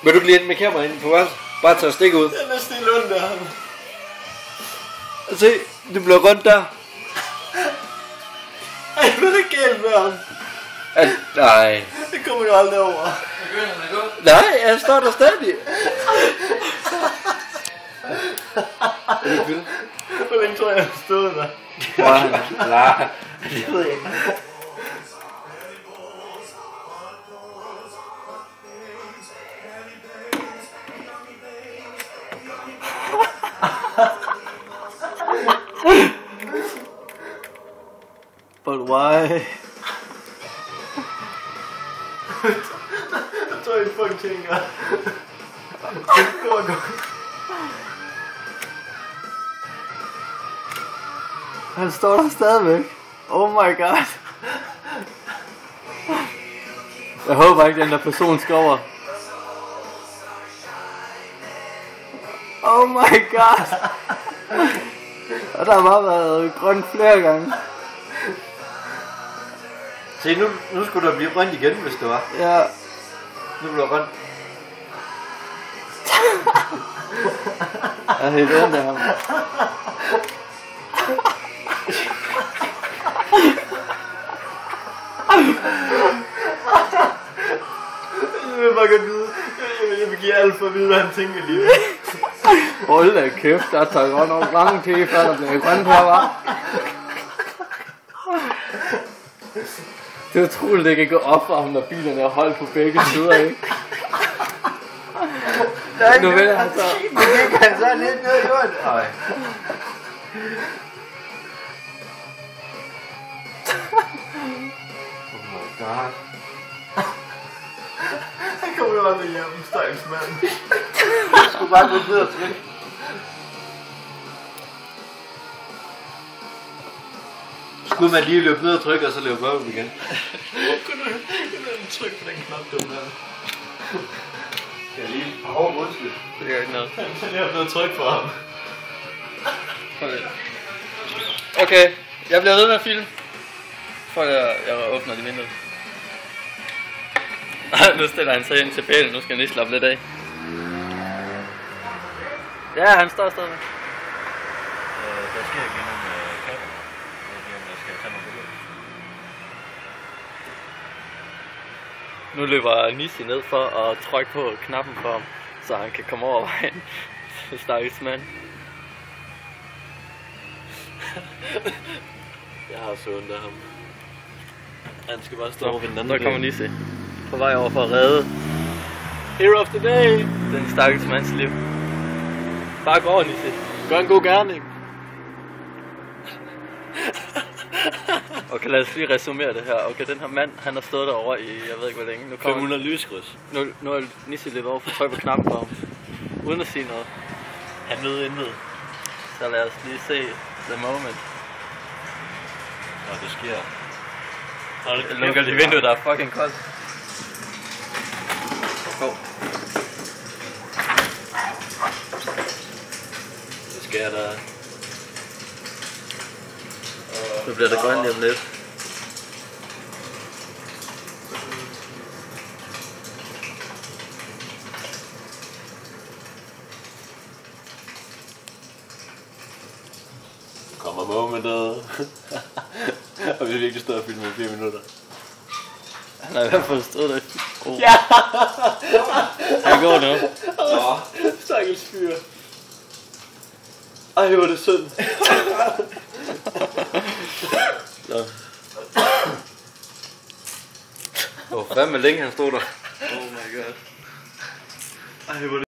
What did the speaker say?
Vil du ikke lige ind med kameraet ind på værelset? Bare tage stik ud. Den er stille under ham. Se, det bliver rundt der. Ej, hvad er det galt med ham? Nej. Det kommer jo aldrig over. Nej, jeg står der stadig. Hvor længe tror jeg, jeg har stået der? Nej, det ved jeg ikke. But why? Jeg tror, I fucking tænker. Gå. Han står der stadigvæk. Oh my god. Jeg håber ikke, den der person skal over. Oh my god. Og der har bare været grønt flere gange. Se, nu skulle der blive grønt igen, hvis det var. Ja. Nu bliver der grønt. Jeg er helt ondt af ham. Jeg vil bare godt vide. Jeg vil give alt for at vide, hvad han tænker lige. Hold da kæft, der tager godt nok lang tid, før der bliver grønt her, var. Det er utroligt, det kan gå op for ham, når bilerne er holdt på begge sider, ikke? Nu vælger han så. Det gik han så lidt ned i jorden. Nej. Oh my god. Han kommer jo aldrig hjem, stakkels mand. Jeg skulle bare gå ned og trykke. Skulle man lige løbe ned og trykke, og så løbe op igen? Kunne du trykke på den knap, du der? Skal jeg lige hårdt undskyld? Det gør ikke noget. Jeg er blevet tryk på ham. Okay, jeg bliver ved med at filme. For jeg åbner de vinduer. Nu stiller han sig ind til pælen, nu skal han lige slappe lidt af. Ja, han står stadig. Der sker ikke noget med kamera. Jeg skal tage nogle billeder. Nu løber Nissi ned for at trykke på knappen for ham, så han kan komme over vejen. Stakkels mand. Jeg har så ondt af ham. Han skal bare stå over ved den anden. Der kommer Nissi. På vej over for at redde Hero of the day! den stakkels mands liv. Bare gå over, Nissi. Gør en god gerning. Okay, lad os lige resumere det her. Okay, den her mand, han har stået derovre i, jeg ved ikke hvor længe. Nu kommer 500 lyskryds. nu er Nissi løbet over for at trykke på knappen for ham. Uden at sige noget. Han nød intet. Så lad os lige se the moment. Og det sker. Jeg lukker lige vinduet, der er fucking koldt. Kom. Det sker der. Så bliver det grønt lige om lidt. Kommer momentet. Og vi har virkelig stået og filmet i 4 minutter. Han har i hvert fald stået der. Ja! Han går nu. Stakkels fyr. Ej, hvor er det synd. Hvor fandme længe han stod der. Oh my god. Ej, hvor er det